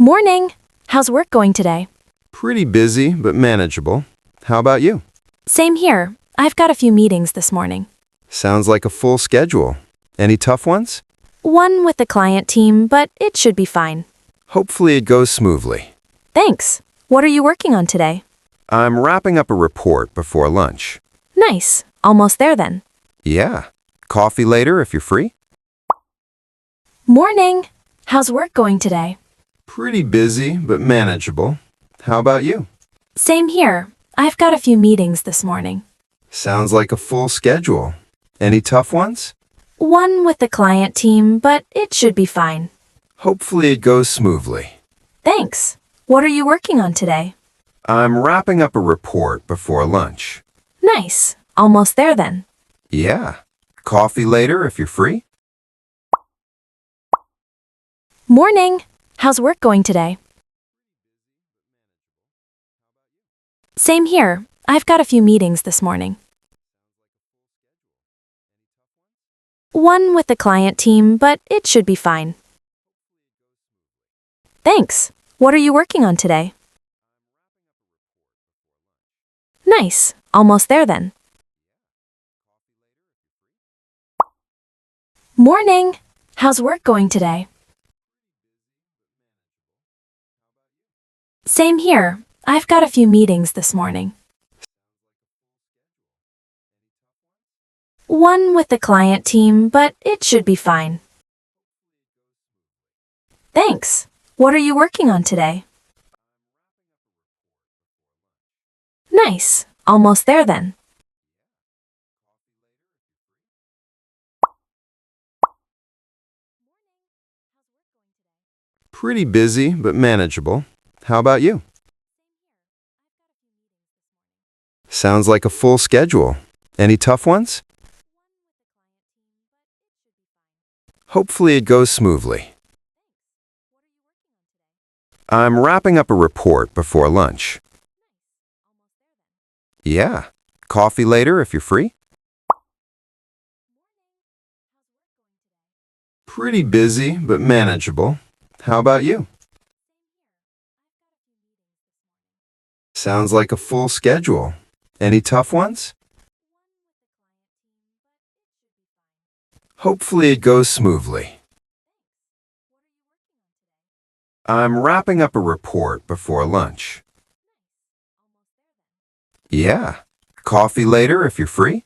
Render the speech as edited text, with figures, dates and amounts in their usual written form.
Morning. How's work going today? Pretty busy, but manageable. How about you? Same here. I've got a few meetings this morning. Sounds like a full schedule. Any tough ones? One with the client team, but it should be fine. Hopefully it goes smoothly. Thanks. What are you working on today? I'm wrapping up a report before lunch. Nice. Almost there then. Yeah. Coffee later if you're free? Morning. How's work going today? Pretty busy, but manageable. How about you? Same here. I've got a few meetings this morning. Sounds like a full schedule. Any tough ones? One with the client team, but it should be fine. Hopefully it goes smoothly. Thanks. What are you working on today? I'm wrapping up a report before lunch. Nice. Almost there then. Yeah. Coffee later if you're free? Morning. How's work going today? Same here. I've got a few meetings this morning. One with the client team, but it should be fine. Thanks. What are you working on today? Nice. Almost there then. Morning. How's work going today? Same here. I've got a few meetings this morning. One with the client team, but it should be fine. Thanks. What are you working on today? Nice. Almost there then. Pretty busy, but manageable. How about you? Sounds like a full schedule. Any tough ones? Hopefully it goes smoothly. I'm wrapping up a report before lunch. Yeah. Coffee later if you're free? Pretty busy, but manageable. How about you? Sounds like a full schedule. Any tough ones? Hopefully it goes smoothly. I'm wrapping up a report before lunch. Yeah. Coffee later if you're free?